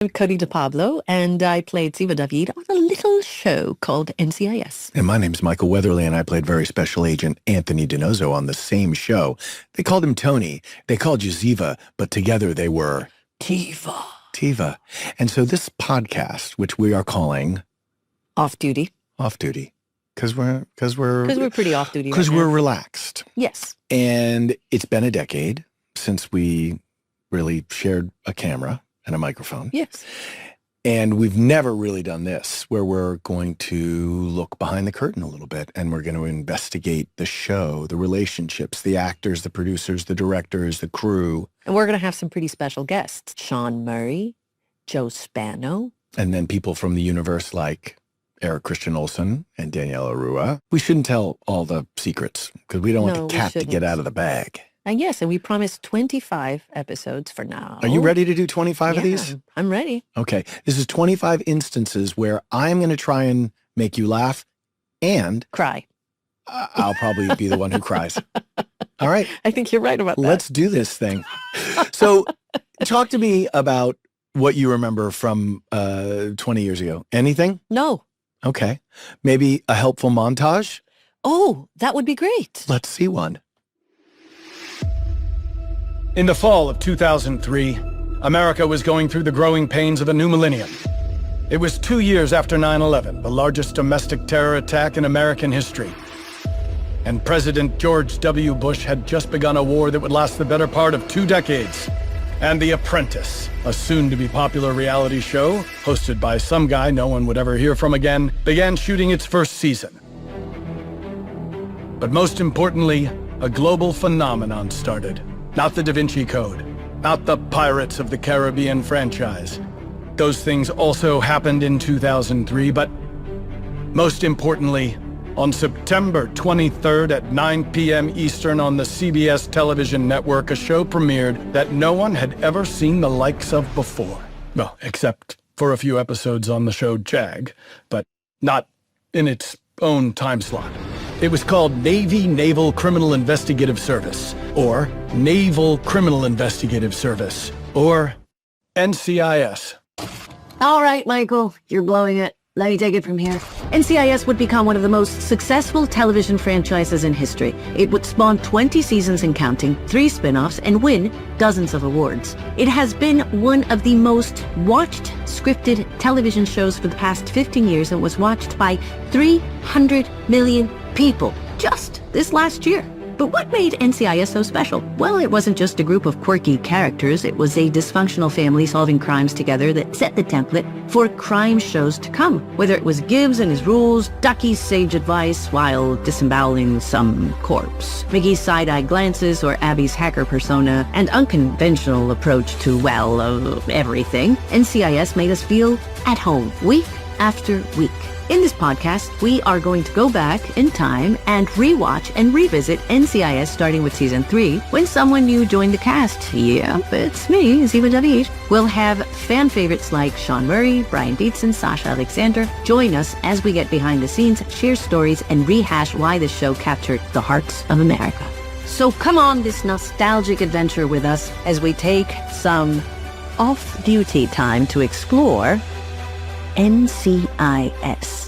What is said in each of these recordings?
I'm Cote Pablo, and I played Siva David on a little show called NCIS. And my name's Michael Weatherly, and I played very special agent Anthony DiNozzo on the same show. They called him Tony. They called you Ziva, but together they were TIVA. TIVA. And so this podcast, which we are calling Off Duty. Off Duty, because we're pretty off duty. Because we're relaxed. Yes. And it's been a decade since we really shared a camera and a microphone. Yes. And we've never really done this, where we're going to look behind the curtain a little bit, and we're going to investigate the show, the relationships, the actors, the producers, the directors, the crew. And we're going to have some pretty special guests. Sean Murray, Joe Spano. And then people from the universe like Eric Christian Olsen and Daniela Rua. We shouldn't tell all the secrets because we don't want the cat to get out of the bag. And yes, and we promised 25 episodes for now. Are you ready to do 25 of these? I'm ready. Okay. This is 25 instances where I'm going to try and make you laugh and cry. I'll probably be the one who cries. All right. I think you're right about that. Let's do this thing. So talk to me about what you remember from 20 years ago. Anything? No. Okay. Maybe a helpful montage? Oh, that would be great. Let's see one. In the fall of 2003, America was going through the growing pains of a new millennium. It was 2 years after 9/11, the largest domestic terror attack in American history. And President George W. Bush had just begun a war that would last the better part of 2 decades. And The Apprentice, a soon-to-be popular reality show, hosted by some guy no one would ever hear from again, began shooting its first season. But most importantly, a global phenomenon started. Not the Da Vinci Code, not the Pirates of the Caribbean franchise. Those things also happened in 2003, but most importantly, on September 23rd at 9 p.m. Eastern on the CBS television network, a show premiered that no one had ever seen the likes of before. Well, except for a few episodes on the show JAG, but not in its own time slot. It was called Navy Naval Criminal Investigative Service, or Naval Criminal Investigative Service, or NCIS. All right, Michael, you're blowing it. Let me take it from here. NCIS would become one of the most successful television franchises in history. It would spawn 20 seasons and counting, 3 spin-offs, and win dozens of awards. It has been one of the most watched scripted television shows for the past 15 years and was watched by 300 million people just this last year. But what made NCIS so special? Well, it wasn't just a group of quirky characters. It was a dysfunctional family solving crimes together that set the template for crime shows to come. Whether it was Gibbs and his rules, Ducky's sage advice while disemboweling some corpse, Mickey's side-eye glances, or Abby's hacker persona, and unconventional approach to, well, everything, NCIS made us feel at home week after week. In this podcast, we are going to go back in time and rewatch and revisit NCIS starting with season 3 when someone new joined the cast. Yep, it's me, Ziva David. We'll have fan favorites like Sean Murray, Brian Dietz, and Sasha Alexander join us as we get behind the scenes, share stories, and rehash why the show captured the hearts of America. So come on this nostalgic adventure with us as we take some off-duty time to explore NCIS.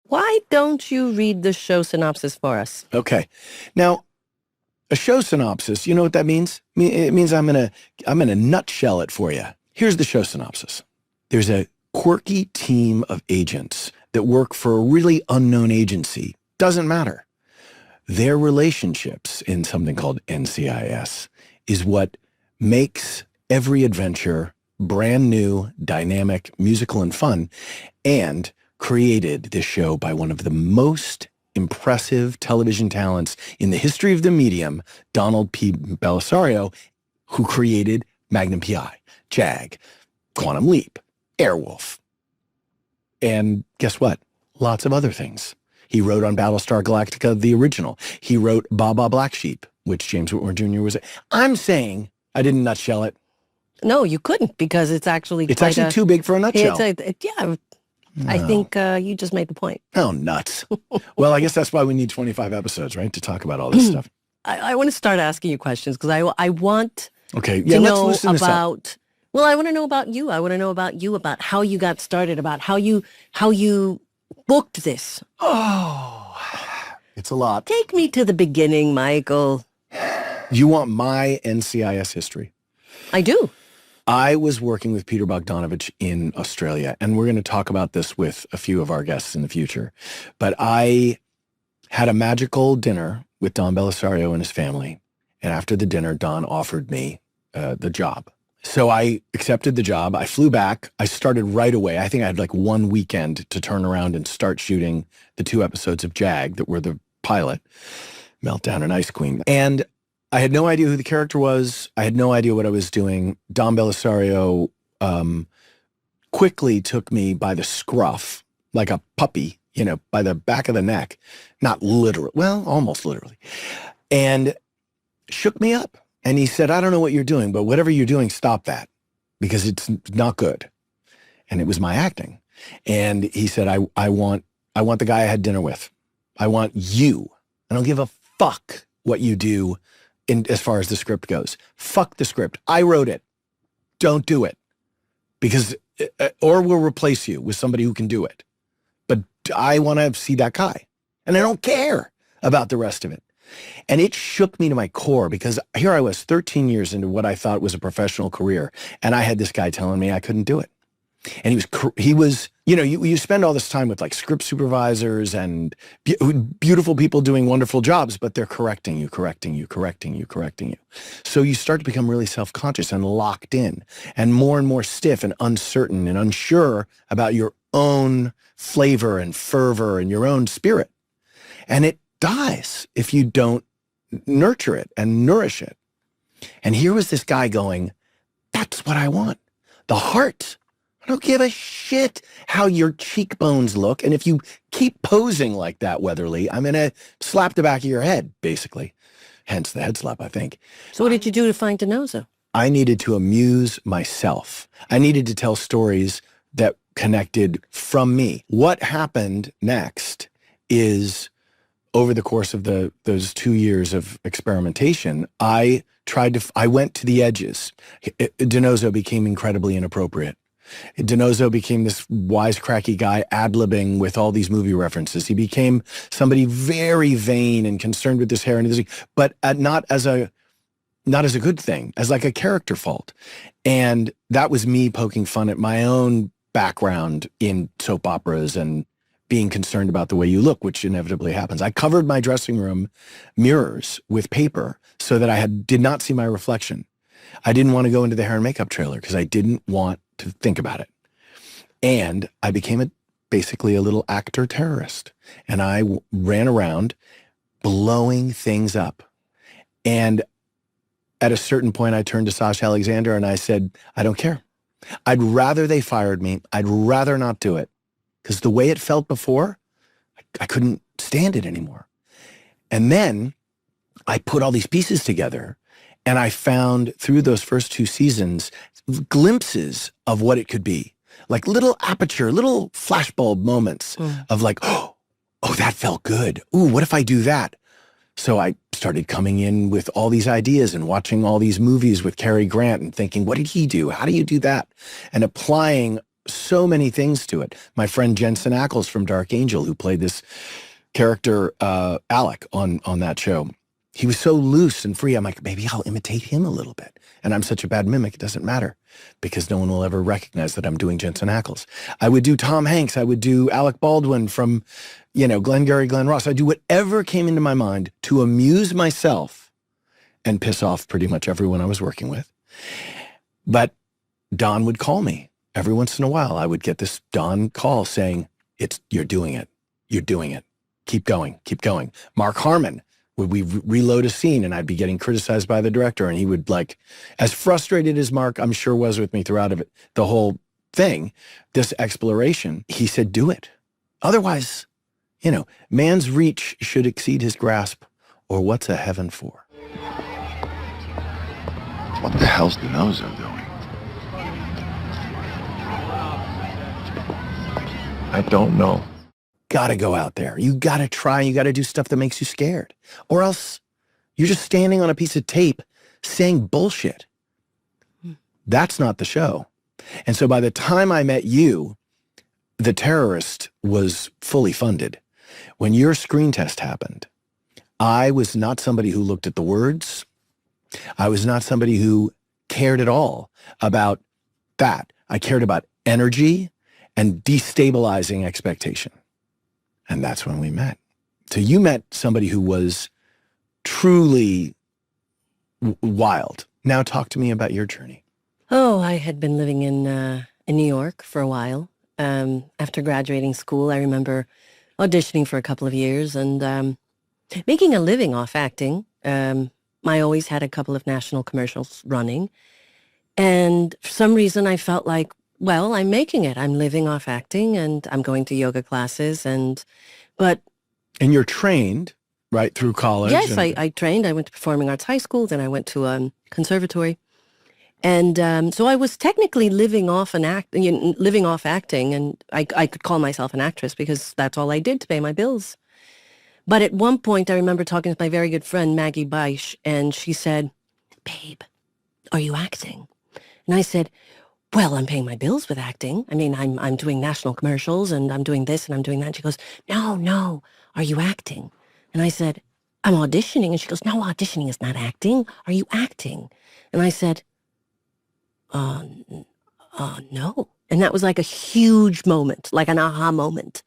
Why don't you read the show synopsis for us? Okay. Now, a show synopsis, you know what that means? It means I'm gonna nutshell it for you. Here's the show synopsis. There's a quirky team of agents that work for a really unknown agency. Doesn't matter. Their relationships in something called NCIS is what makes every adventure brand new, dynamic, musical, and fun, and created this show by one of the most impressive television talents in the history of the medium, Donald P. Bellisario, who created Magnum P.I., JAG, Quantum Leap, Airwolf, and guess what? Lots of other things. He wrote on Battlestar Galactica, the original. He wrote Baba Black Sheep, which James Whitmore Jr. was. I'm saying I didn't nutshell it. No, you couldn't, because it's actually too big for a nutshell. I think you just made the point. Oh, nuts. Well, I guess that's why we need 25 episodes, right, to talk about all this stuff. I want to start asking you questions because I want Okay, to yeah, let's know loosen this up. about. Well, I want to know about you. I want to know about you, about how you got started, about how you booked this. Oh, it's a lot. Take me to the beginning, Michael. You want my NCIS history? I do. I was working with Peter Bogdanovich in Australia, and we're going to talk about this with a few of our guests in the future. But I had a magical dinner with Don Belisario and his family. And after the dinner, Don offered me the job. So I accepted the job. I flew back. I started right away. I think I had like 1 weekend to turn around and start shooting the 2 episodes of Jag that were the pilot, Meltdown and Ice Queen. And I had no idea who the character was. I had no idea what I was doing. Don Belisario quickly took me by the scruff, like a puppy, by the back of the neck. Not literally, well, almost literally. And shook me up. And he said, I don't know what you're doing, but whatever you're doing, stop that because it's not good. And it was my acting. And he said, I want the guy I had dinner with. I want you. I don't give a fuck what you do as far as the script goes. Fuck the script. I wrote it. Don't do it because, or we'll replace you with somebody who can do it. But I want to see that guy and I don't care about the rest of it. And it shook me to my core because here I was 13 years into what I thought was a professional career. And I had this guy telling me I couldn't do it. And he was, you spend all this time with like script supervisors and beautiful people doing wonderful jobs, but they're correcting you. So you start to become really self-conscious and locked in and more stiff and uncertain and unsure about your own flavor and fervor and your own spirit. And it dies if you don't nurture it and nourish it. And here was this guy going, that's what I want. The heart. I don't give a shit how your cheekbones look. And if you keep posing like that, Weatherly, I'm going to slap the back of your head, basically. Hence the head slap, I think. So what did you do to find DiNozzo? I needed to amuse myself. I needed to tell stories that connected from me. What happened next is over the course of those 2 years of experimentation, I went to the edges. DiNozzo became incredibly inappropriate. DiNozzo became this wisecracky guy ad-libbing with all these movie references. He became somebody very vain and concerned with his hair and everything, but not as a good thing, as like a character fault. And that was me poking fun at my own background in soap operas and being concerned about the way you look, which inevitably happens. I covered my dressing room mirrors with paper so that I did not see my reflection. I didn't want to go into the hair and makeup trailer because I didn't want to think about it. And I became basically a little actor terrorist. And I ran around blowing things up. And at a certain point, I turned to Sasha Alexander and I said, I don't care. I'd rather they fired me. I'd rather not do it. Because the way it felt before, I couldn't stand it anymore. And then I put all these pieces together and I found through those first 2 seasons, glimpses of what it could be. Like little aperture, little flashbulb moments of like, oh, that felt good. Ooh, what if I do that? So I started coming in with all these ideas and watching all these movies with Cary Grant and thinking, what did he do? How do you do that? And applying so many things to it. My friend Jensen Ackles from Dark Angel, who played this character, Alec, on that show, he was so loose and free. I'm like, maybe I'll imitate him a little bit. And I'm such a bad mimic, it doesn't matter because no one will ever recognize that I'm doing Jensen Ackles. I would do Tom Hanks. I would do Alec Baldwin from, Glengarry Glen Ross. I do whatever came into my mind to amuse myself and piss off pretty much everyone I was working with. But Don would call me. Every once in a while, I would get this Don call saying, you're doing it. You're doing it. Keep going. Keep going. Mark Harmon, would we reload a scene and I'd be getting criticized by the director and he would as frustrated as Mark, I'm sure was with me throughout the whole thing, this exploration, he said, do it. Otherwise, man's reach should exceed his grasp or what's a heaven for? What the hell's DiNozzo doing? I don't know. Gotta go out there. You gotta try. You gotta do stuff that makes you scared. Or else You're just standing on a piece of tape saying bullshit. That's not the show. And so by the time I met you, The Terrorist was fully funded. When your screen test happened, I was not somebody who looked at the words. I was not somebody who cared at all about that. I cared about energy and destabilizing expectation. And that's when we met. So you met somebody who was truly wild. Now talk to me about your journey. Oh, I had been living in New York for a while. After graduating school, I remember auditioning for a couple of years and making a living off acting. I always had a couple of national commercials running. And for some reason, I felt like, well, I'm making it. I'm living off acting and I'm going to yoga classes. And you're trained, right, through college? Yes, I trained. I went to Performing Arts High School. Then I went to conservatory. And so I was technically living off acting, and I could call myself an actress because that's all I did to pay my bills. But at one point, I remember talking to my very good friend, Maggie Beisch, and she said, "Babe, are you acting?" And I said, "Well, I'm paying my bills with acting. I mean, I'm doing national commercials, and I'm doing this, and I'm doing that." And she goes, No, are you acting?" And I said, "I'm auditioning." And she goes, "No, auditioning is not acting. Are you acting?" And I said, no. And that was like a huge moment, like an aha moment.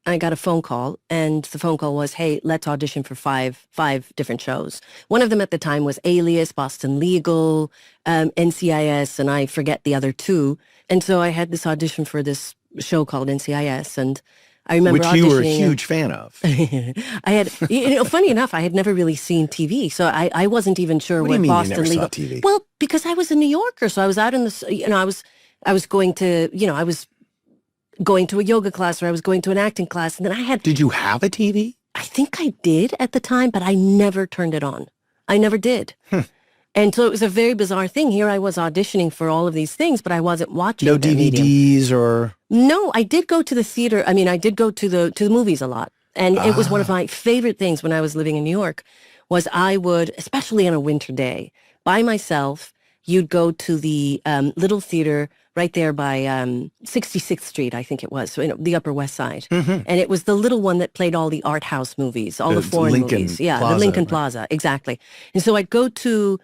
I got a phone call, and the phone call was, "Hey, let's audition for five different shows." One of them at the time was Alias, Boston Legal, NCIS, and I forget the other two. And so I had this audition for this show called NCIS, and I remember Which you were a auditioning huge fan of. I had, funny enough, I had never really seen TV, so I wasn't even sure What what do you mean Boston you never Legal. saw TV? Well, because I was a New Yorker, so I was out in the, I was going to, I was going to a yoga class, or I was going to an acting class, and then I had. Did you have a TV? I think I did at the time, but I never turned it on. I never did. And so it was a very bizarre thing. Here I was auditioning for all of these things, but I wasn't watching. No the DVDs medium. or... No, I did go to the theater. I mean, I did go to the movies a lot. And it was one of my favorite things when I was living in New York was I would, especially on a winter day, by myself, you'd go to the little theater right there by 66th Street, I think it was, so, the Upper West Side. And it was the little one that played all the art house movies, all the foreign Lincoln movies. Yeah, Plaza, the Lincoln right. Plaza, exactly. And so I'd go to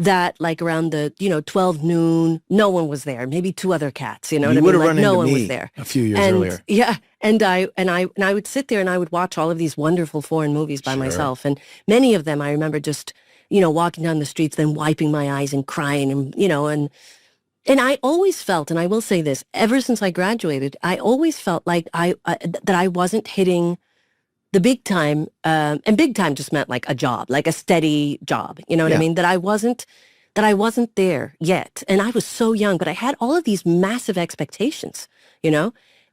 that like around the 12 noon. No one was there. Maybe two other cats. You know what I would mean? have Like, run no into one me was there a few years and, earlier. Yeah, and I would sit there and I would watch all of these wonderful foreign movies by myself, and many of them I remember just walking down the streets, then wiping my eyes and crying, and I always felt, and I will say this, ever since I graduated, I always felt like that I wasn't hitting the big time, and big time just meant like a job, like a steady job. You know what I mean? That I wasn't there yet. And I was so young, but I had all of these massive expectations,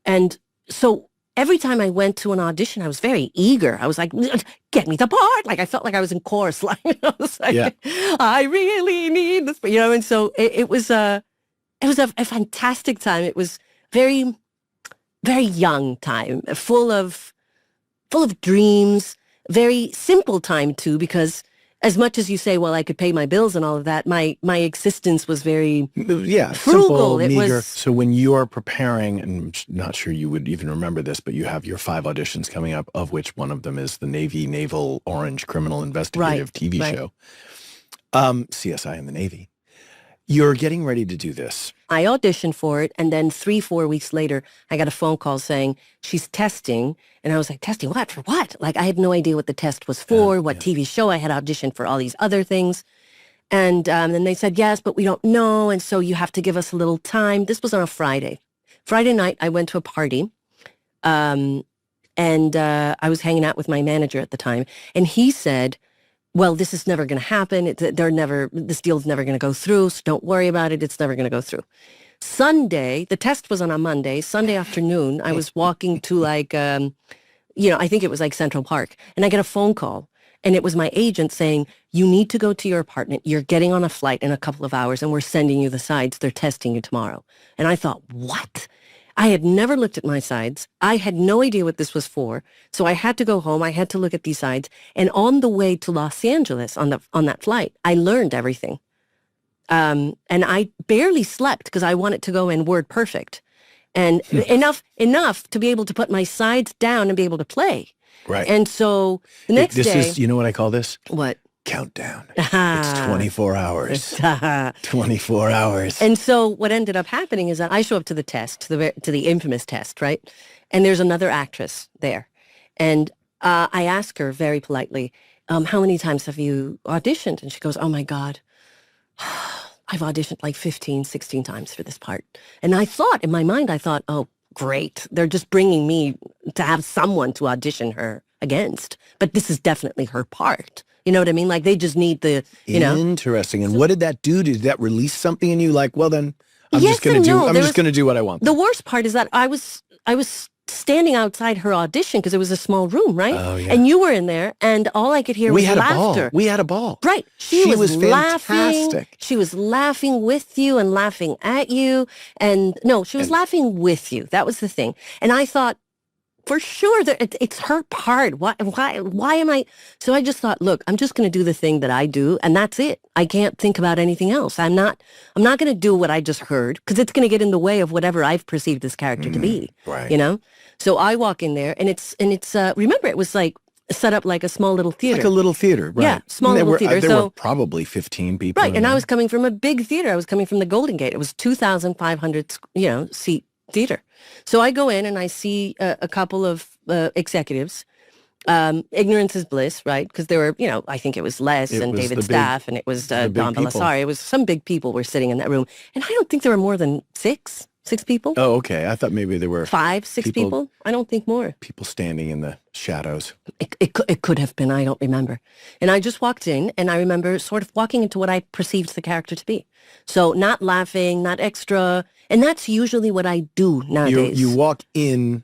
And so every time I went to an audition, I was very eager. I was like, get me the part. Like I felt like I was in chorus line. I was like, I really need this, and so it was a fantastic time. It was very, very young time, full of dreams, very simple time too, because as much as you say, well, I could pay my bills and all of that, my existence was very frugal. Simple, It meager. was. So when you are preparing, and I'm not sure you would even remember this, but you have your 5 auditions coming up, of which one of them is the Navy Naval Orange Criminal Investigative TV show, CSI in the Navy. You're getting ready to do this. I auditioned for it, and then 3-4 weeks later, I got a phone call saying she's testing, and I was like, testing what? For what? Like, I had no idea what the test was for, what TV show. I had auditioned for all these other things, and then they said, yes, but we don't know, and so you have to give us a little time. This was on a Friday. Friday night, I went to a party, and I was hanging out with my manager at the time, and he said, well, this is never going to happen. This deal's never going to go through, so don't worry about it. It's never going to go through. Sunday, the test was on a Monday. Sunday afternoon, I was walking to like, I think it was like Central Park, and I get a phone call, and it was my agent saying, you need to go to your apartment. You're getting on a flight in a couple of hours, and we're sending you the sides. They're testing you tomorrow. And I thought, what? I had never looked at my sides. I had no idea what this was for. So I had to go home. I had to look at these sides. And on the way to Los Angeles on that flight, I learned everything. And I barely slept because I wanted to go in word perfect. And enough to be able to put my sides down and be able to play. Right. And so the next day... This is, you know what I call this? What? Countdown. It's 24 hours. 24 hours. And so what ended up happening is that I show up to the test, to the infamous test, right? And there's another actress there. And I ask her very politely, how many times have you auditioned? And she goes, oh my God, I've auditioned like 15, 16 times for this part. And I thought, in my mind, oh, great. They're just bringing me to have someone to audition her against. But this is definitely her part. You know what I mean? Like they just need the, you know. Interesting. And what did that do? Did that release something in you? Like, well, then I'm Yes just going and to do. no. I'm There just was- going to do what I want. The worst part is that I was standing outside her audition because it was a small room, right? Oh, yeah. And you were in there, and all I could hear We was had laughter. a ball. We had a ball. Right. She was laughing. fantastic. She was laughing with you and laughing at you. And no, she was laughing with you. That was the thing. And I thought, for sure, that it's her part. Why am I? So I just thought, look, I'm just going to do the thing that I do, and that's it. I can't think about anything else. I'm not going to do what I just heard because it's going to get in the way of whatever I've perceived this character to be. Right. You know. So I walk in there, and it's remember, it was like set up like a small little theater. Like a little theater, right? Yeah, small And little theater. There So- were probably 15 people. Right, in and I there. was coming from a big theater. I was coming from the Golden Gate. It was 2,500, seat theater. So I go in and I see a couple of executives. Ignorance is bliss, right? Because there were, I think it was Les It and was David the big- Staff, and it was the big Don people. Belisari. It was some big people were sitting in that room, and I don't think there were more than six people. Oh, okay. I thought maybe there were 5, 6 people. I don't think more. people standing in the shadows. It could have been. I don't remember. And I just walked in, and I remember sort of walking into what I perceived the character to be. So not laughing, not extra. And that's usually what I do nowadays. You walk in.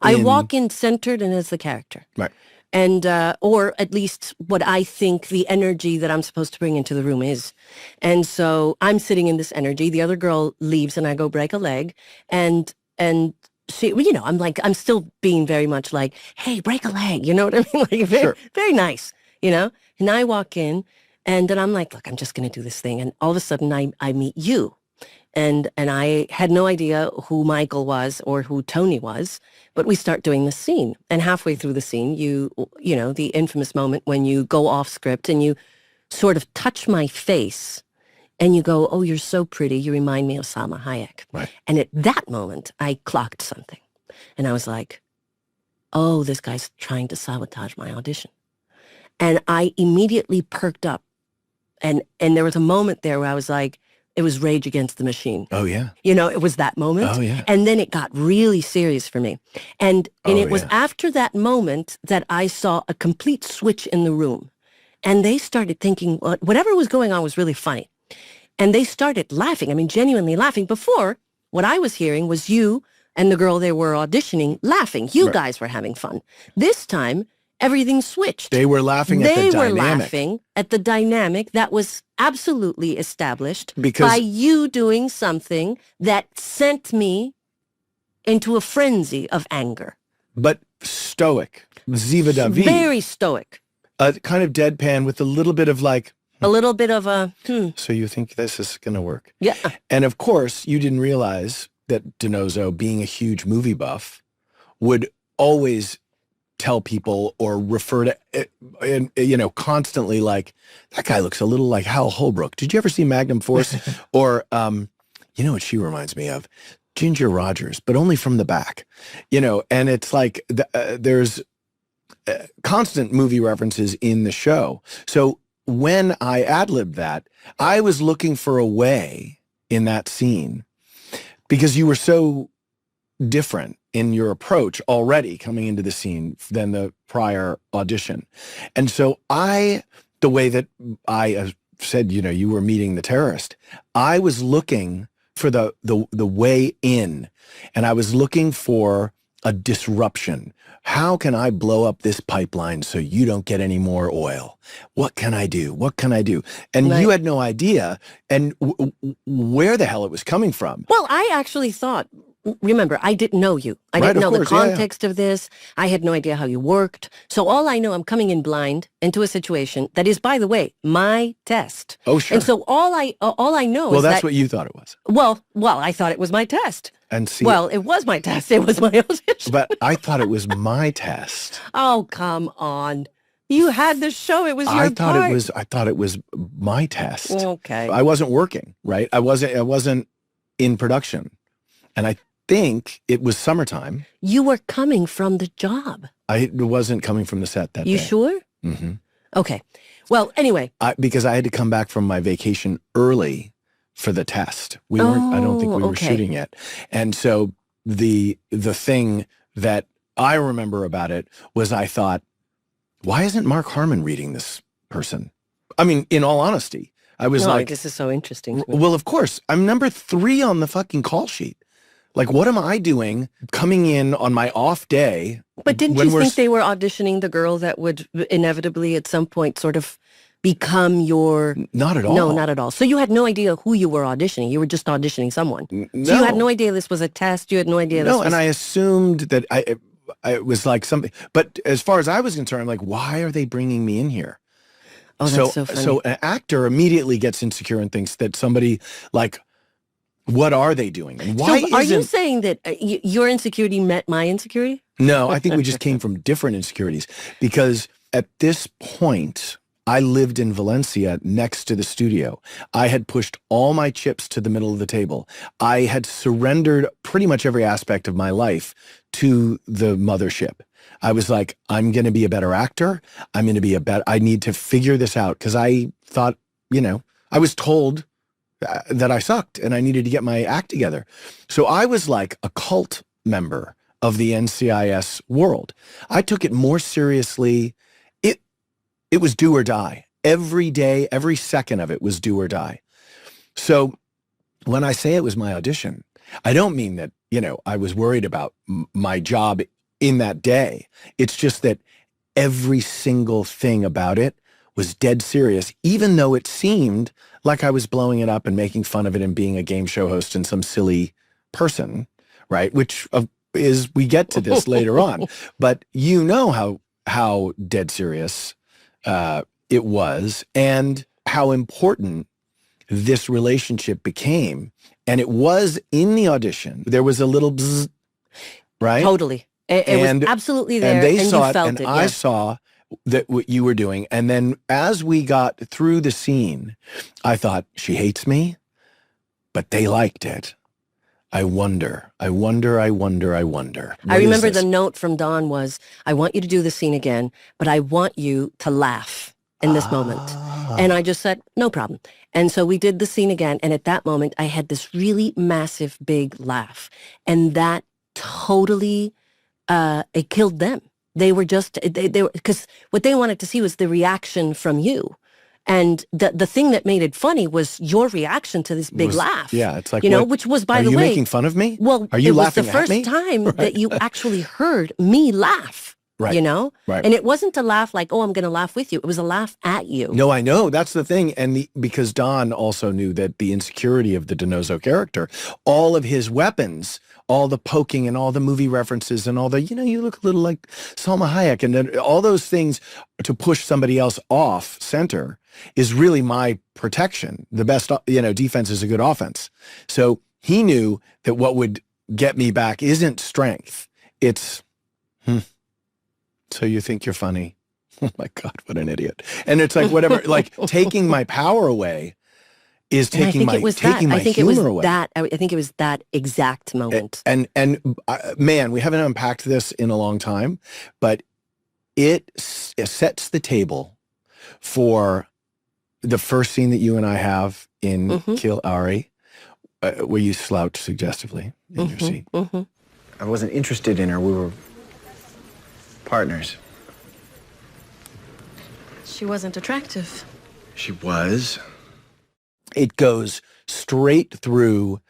I walk in centered and as the character. Right. And, or at least what I think the energy that I'm supposed to bring into the room is. And so I'm sitting in this energy. The other girl leaves and I go break a leg. And she, I'm still being very much like, hey, break a leg. You know what I mean? Like very, very nice, And I walk in and then I'm like, look, I'm just going to do this thing. And all of a sudden I meet you. And I had no idea who Michael was or who Tony was, but we start doing the scene. And halfway through the scene, the infamous moment when you go off script and you sort of touch my face and you go, oh, you're so pretty. You remind me of Salma Hayek. Right. And at that moment, I clocked something. And I was like, oh, this guy's trying to sabotage my audition. And I immediately perked up. And there was a moment there where I was like, it was Rage Against the Machine. Oh, yeah. It was that moment. Oh, yeah. And then it got really serious for me. And it was yeah. after that moment that I saw a complete switch in the room. And they started thinking, whatever was going on was really funny. And they started laughing. I mean, genuinely laughing. Before, what I was hearing was you and the girl they were auditioning laughing. You guys were having fun. This time, everything switched. They were laughing at the dynamic. They were laughing at the dynamic that was absolutely established Because- by you doing something that sent me into a frenzy of anger. But stoic. Ziva David. Very stoic. Kind of deadpan with a little bit of like, A little bit of a, so you think this is going to work. yeah. And of course, you didn't realize that DiNozzo, being a huge movie buff, would always tell people or refer to it, constantly like, that guy looks a little like Hal Holbrook. Did you ever see Magnum Force? Or, you know what she reminds me of? Ginger Rogers, but only from the back, and it's like there's constant movie references in the show. So when I ad-libbed that, I was looking for a way in that scene because you were so different in your approach already coming into the scene than the prior audition. And so the way that I said, you were meeting the terrorist, I was looking for the way in, and I was looking for a disruption. How can I blow up this pipeline so you don't get any more oil? What can I do? What can I do? And Right. you had no idea and where the hell it was coming from. Well, I actually thought remember, I didn't know you. I Right, didn't of know the course, yeah, yeah. context of this. I had no idea how you worked. So all I know, I'm coming in blind into a situation that is, by the way, my test. Oh, sure. And so all I know Well, is that's that, what you thought it was. well, I thought it was my test. And see, Well, it was my test. It was my audition. but I thought it was my test. Oh, come on. You had the show. It was your I thought part. I thought it was my test. Okay. I wasn't working, right? I wasn't in production. And I think it was summertime. You were coming from the job. I wasn't coming from the set that You day. sure? Mm-hmm. Okay. Well, anyway. Because I had to come back from my vacation early for the test. We weren't. I don't think we were okay. shooting yet. And so the thing that I remember about it was I thought, why isn't Mark Harmon reading this person? I mean, in all honesty, I was like, this is so interesting. well, of course, I'm number 3 on the fucking call sheet. Like, what am I doing coming in on my off day? But didn't when you we're think they were auditioning the girl that would inevitably at some point sort of become your... Not at all. No, not at all. So you had no idea who you were auditioning. You were just auditioning someone. No. So you had no idea this was a test. You had no idea this was... and I assumed that it was like something. But as far as I was concerned, I'm like, why are they bringing me in here? Oh, that's so funny. So an actor immediately gets insecure and thinks that somebody like, what are they doing? And why so are you isn't... saying that your insecurity met my insecurity? No, I think we just came from different insecurities because at this point, I lived in Valencia next to the studio. I had pushed all my chips to the middle of the table. I had surrendered pretty much every aspect of my life to the mothership. I was like, I'm going to be a better actor. I need to figure this out because I thought, I was told that I sucked and I needed to get my act together. So I was like a cult member of the NCIS world. I took it more seriously. It was do or die. Every day, every second of it was do or die. So when I say it was my audition, I don't mean that, I was worried about my job in that day. It's just that every single thing about it was dead serious, even though it seemed like I was blowing it up and making fun of it and being a game show host and some silly person, right? Which we get to this later on. But how dead serious it was and how important this relationship became. And it was in the audition. There was a little bzz, right? Totally. It was absolutely there. And they and saw you it, felt and it. I Yeah. saw that what you were doing. And then as we got through the scene, I thought, she hates me, but they liked it. I wonder. I What remember is this? the note from Dawn was, I want you to do the scene again, but I want you to laugh in this moment. And I just said, no problem. And so we did the scene again. And at that moment, I had this really massive, big laugh. And that totally, it killed them. They were just, they were, because what they wanted to see was the reaction from you. And the thing that made it funny was your reaction to this big laugh. Yeah, it's like, which was, by the way. Are you making fun of me? Well, are you it was laughing the first at me? time that you actually heard me laugh. Right. Right. And it wasn't a laugh like, oh, I'm going to laugh with you. It was a laugh at you. No, I know. That's the thing. And because Don also knew that the insecurity of the DiNozzo character, all of his weapons, all the poking and all the movie references and all the, you look a little like Salma Hayek and then all those things to push somebody else off center is really my protection. The best, defense is a good offense. So he knew that what would get me back isn't strength. It's, so you think you're funny. Oh my God, what an idiot. And it's like, whatever, like taking my power away is taking my humor away. I think it was that exact moment. And man, we haven't unpacked this in a long time, but it sets the table for the first scene that you and I have in Kill Ari, where you slouch suggestively in your seat. I wasn't interested in her. We were partners. She wasn't attractive. She was. It goes straight through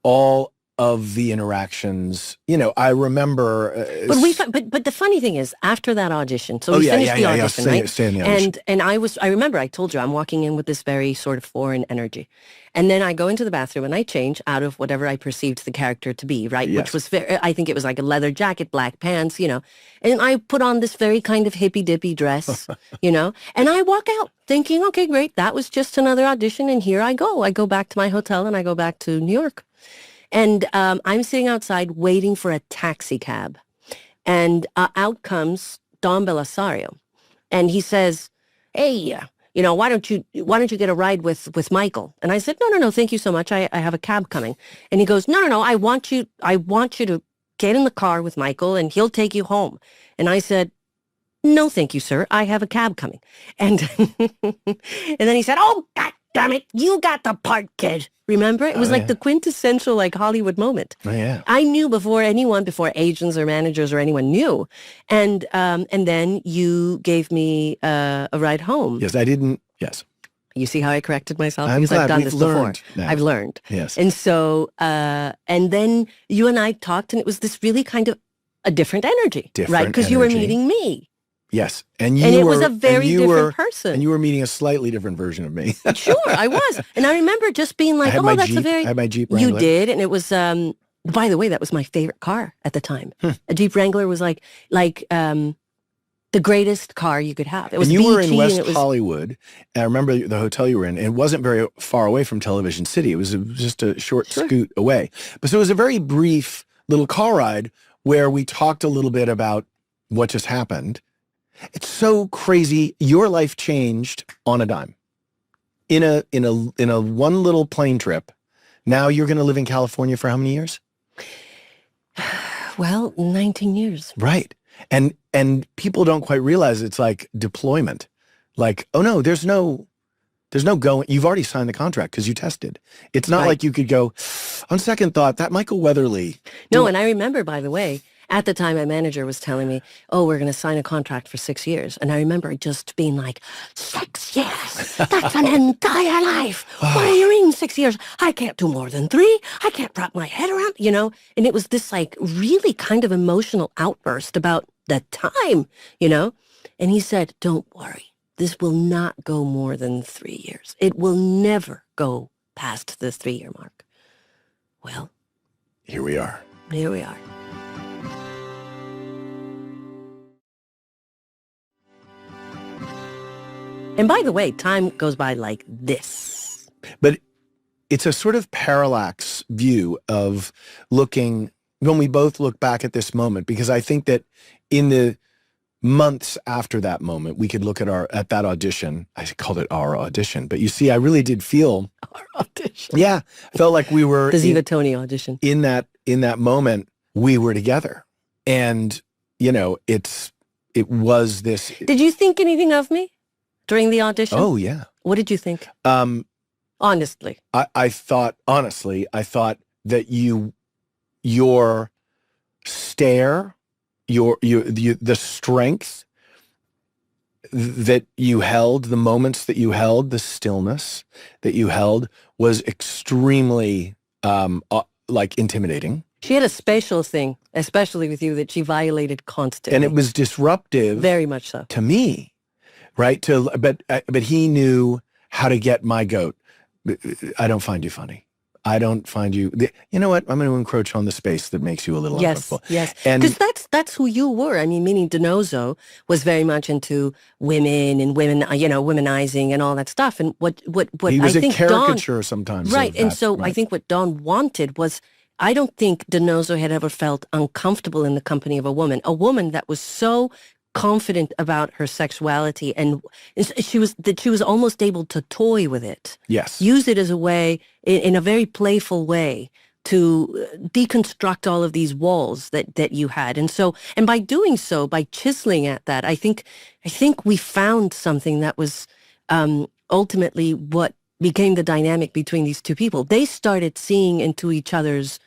all of the interactions, I remember. But the funny thing is, after that audition, so we finished the audition, right? Stay in the audition. And I remember I told you I'm walking in with this very sort of foreign energy, and then I go into the bathroom and I change out of whatever I perceived the character to be, right? Yes. Which was I think it was like a leather jacket, black pants, and I put on this very kind of hippy dippy dress, and I walk out thinking, okay, great, that was just another audition, and here I go. I go back to my hotel and I go back to New York. And I'm sitting outside waiting for a taxi cab. And out comes Don Belisario. And he says, hey, why don't you get a ride with Michael? And I said, no, thank you so much. I have a cab coming. And he goes, no, I want you to get in the car with Michael and he'll take you home. And I said, no, thank you, sir. I have a cab coming. And and then he said, oh, God damn it. You got the part, kid. Remember? It was the quintessential Hollywood moment. Oh, yeah. I knew before agents or managers or anyone knew. And then you gave me a ride home. Yes, I didn't. Yes. You see how I corrected myself? I'm because glad I've done we've this learned before. now. I've learned. Yes. And so, and then you and I talked, and it was this really kind of a different energy, right? Because you were meeting me. Yes. And it was a very different person. And you were meeting a slightly different version of me. Sure, I was. And I remember just being like, I had my Jeep Wrangler. You did, and it was, by the way, that was my favorite car at the time. A Jeep Wrangler was like the greatest car you could have. It was and you were in beachy, West Hollywood. And I remember the hotel you were in, and it wasn't very far away from Television City. It was just a short scoot away. But so it was a very brief little car ride where we talked a little bit about what just happened. It's so crazy. Your life changed on a dime. In a one little plane trip. Now you're going to live in California for how many years? Well, 19 years. Right. And people don't quite realize it's like deployment. Like, oh no, there's no going. You've already signed the contract because you tested. It's not like you could go, on second thought, that Michael Weatherly. No, and I remember, by the way, at the time, my manager was telling me, oh, we're going to sign a contract for 6 years. And I remember just being like, 6 years? That's an entire life. What do you mean 6 years? I can't do more than 3. I can't wrap my head around, And it was this really kind of emotional outburst about the time, And he said, don't worry. This will not go more than 3 years. It will never go past the 3-year mark. Well. Here we are. Here we are. And by the way, time goes by like this. But it's a sort of parallax view of looking, when we both look back at this moment, because I think that in the months after that moment, we could look at that audition. I called it our audition, but you see, I really did feel our audition. Yeah, felt like we were the Ziva Tony audition. In that moment, we were together, and it was this. Did you think anything of me during the audition? Oh yeah. What did you think? Honestly, I thought that your stare. The strength that you held, the moments that you held, the stillness that you held was extremely intimidating. She had a special thing, especially with you, that she violated constantly. And it was disruptive. Very much so. To me, right? But he knew how to get my goat. I don't find you funny. I don't find you. You know what? I'm going to encroach on the space that makes you a little uncomfortable. Yes, because that's who you were. I mean, meaning DiNozzo was very much into women and womanizing and all that stuff. And what he was I think a caricature sometimes, right? And so right. I think what Don wanted was, I don't think DiNozzo had ever felt uncomfortable in the company of a woman that was so confident about her sexuality, and she was almost able to toy with it. Yes. Use it as a way, in a very playful way, to deconstruct all of these walls that you had. And by doing so, by chiseling at that, I think we found something that was ultimately what became the dynamic between these two people. They started seeing through each other's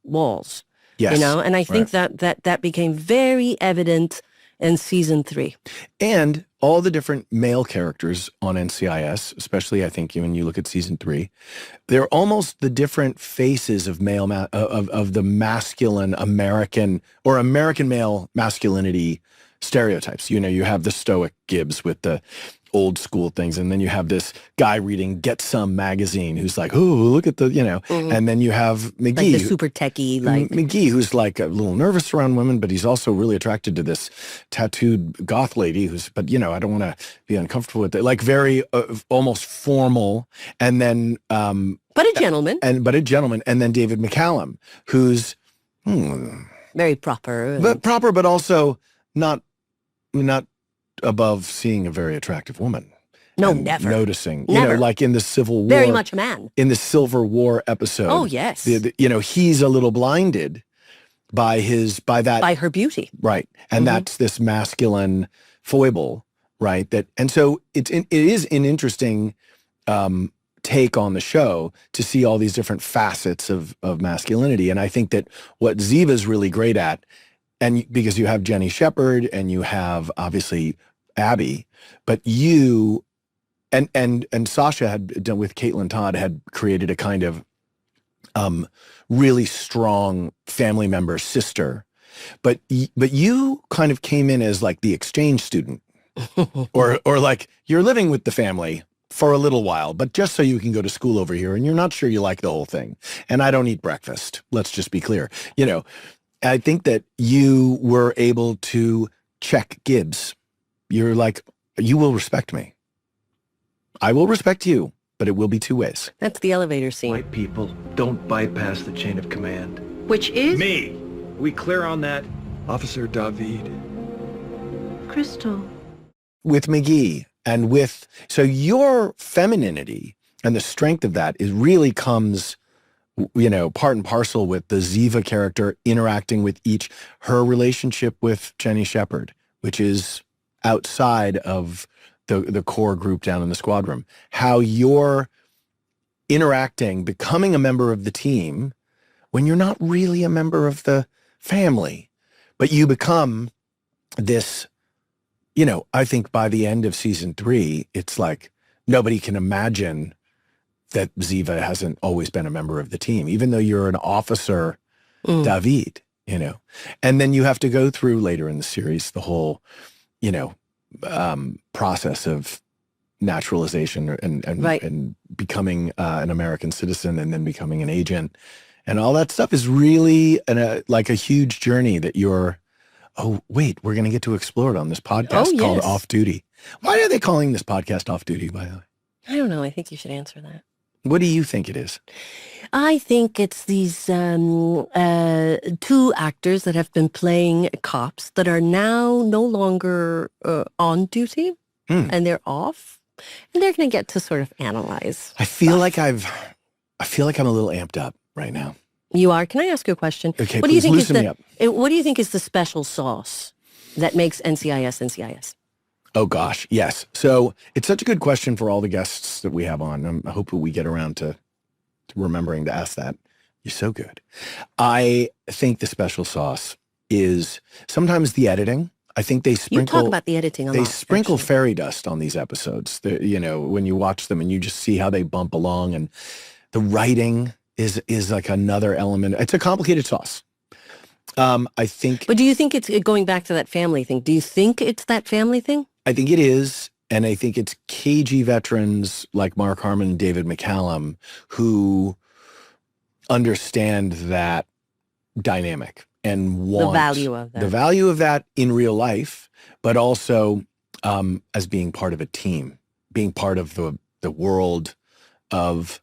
walls. Yes. And I think that became very evident and season 3. And all the different male characters on NCIS, especially I think when you look at season 3, they're almost the different faces of of the masculine American or American male masculinity stereotypes. You know, you have the stoic Gibbs with the old school things, and then you have this guy reading Get Some magazine who's like, oh, look at the, you know, and then you have McGee, Like the super techie, like McGee, who's like a little nervous around women, but he's also really attracted to this tattooed goth lady but you know, I don't want to be uncomfortable with it, like very almost formal, and then but a gentleman, and then David McCallum, who's very proper, but also not above seeing a very attractive woman. No, and never. Noticing, Never. you know, like in the Civil War. Very much a man. In the Civil War episode. Oh, yes. You know, he's a little blinded by her beauty. Right. And that's this masculine foible, right? And so it is an interesting take on the show to see all these different facets of masculinity. And I think that what Ziva's really great at, and because you have Jenny Shepard and you have obviously Abby, but you and Sasha had done with Caitlin Todd had created a kind of really strong family member sister, but you kind of came in as like the exchange student, or like you're living with the family for a little while, but just so you can go to school over here, and you're not sure you like the whole thing. And I don't eat breakfast. Let's just be clear, you know. I think that you were able to check Gibbs. You're like, you will respect me. I will respect you, but it will be two ways. That's the elevator scene. White people don't bypass the chain of command. Which is? Me. We clear on that? Officer David. Crystal. With McGee so your femininity and the strength of that really comes, you know, part and parcel with the Ziva character interacting with her relationship with Jenny Shepard, which is outside of the core group down in the squad room. How you're interacting, becoming a member of the team when you're not really a member of the family, but you become this, you know, I think by the end of season 3, it's like nobody can imagine that Ziva hasn't always been a member of the team, even though you're an officer, David, you know. And then you have to go through later in the series the whole, you know, process of naturalization and becoming an American citizen and then becoming an agent. And all that stuff is really like a huge journey that you're, oh, wait, we're going to get to explore it on this podcast called Off Duty. Why are they calling this podcast Off Duty, by the way? I don't know. I think you should answer that. What do you think it is? I think it's these 2 actors that have been playing cops that are now no longer on duty, and they're off, and they're going to get to sort of analyze. I feel like I'm a little amped up right now. You are. Can I ask you a question? Okay, what do you please think loosen me up. What do you think is the special sauce that makes NCIS NCIS? Oh, gosh. Yes. So it's such a good question for all the guests that we have on. I hope we get around to remembering to ask that. You're so good. I think the special sauce is sometimes the editing. I think they sprinkle. You talk about the editing a lot. They sprinkle fairy dust on these episodes. You know, when you watch them and you just see how they bump along, and the writing is like another element. It's a complicated sauce. I think. But do you think it's going back to that family thing? Do you think it's that family thing? I think it is. And I think it's KG veterans like Mark Harmon and David McCallum who understand that dynamic and want the value of that in real life, but also as being part of a team, being part of the world of,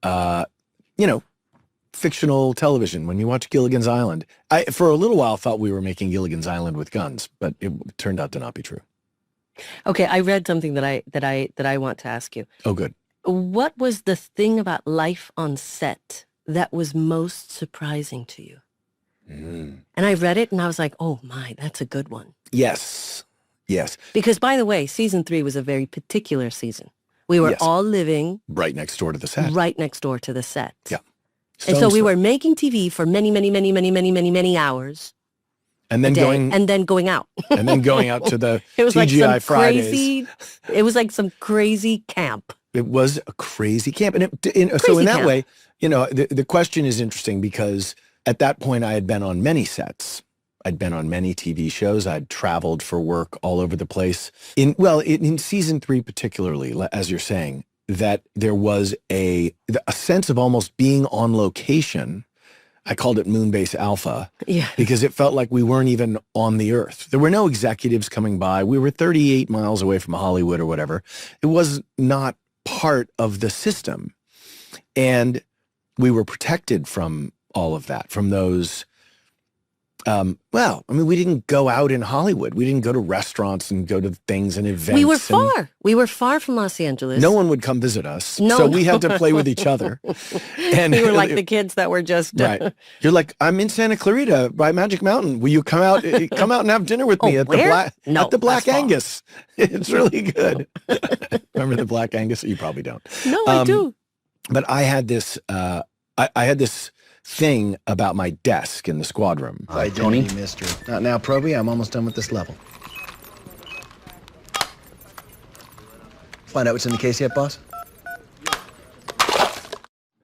you know, fictional television. When you watch Gilligan's Island, I, for a little while, thought we were making Gilligan's Island with guns, but it turned out to not be true. Okay, I read something that I want to ask you. Oh, good. What was the thing about life on set that was most surprising to you? And I read it and I was like, oh my, that's a good one. Yes. Yes. Because by the way, season 3 was a very particular season. We were all living right next door to the set. Right next door to the set. Yeah. And so we were making TV for many, many, many, many, many, many, many hours. And then going and then going out. and then going out to the It was TGI like some Fridays. crazy. It was like some crazy camp. It was a crazy camp. And so Crazy in that camp. way, you know, the question is interesting because at that point I had been on many sets. I'd been on many TV shows. I'd traveled for work all over the place. In season 3 particularly, as you're saying, that there was a sense of almost being on location. I called it Moonbase Alpha because it felt like we weren't even on the earth. There were no executives coming by. We were 38 miles away from Hollywood or whatever. It was not part of the system. And we were protected from all of that, from those, we didn't go out in Hollywood. We didn't go to restaurants and go to things and events. We were far. We were far from Los Angeles. No one would come visit us. So we had to play with each other. And we were like the kids that were just... Right. You're like, I'm in Santa Clarita by Magic Mountain. Will you come out and have dinner with me at the Black Angus? It's really good. Remember the Black Angus? You probably don't. No, I do. But I had this I had this thing about my desk in the squad room. Identity mystery. Not now, Proby. I'm almost done with this level. Find out what's in the case yet, boss?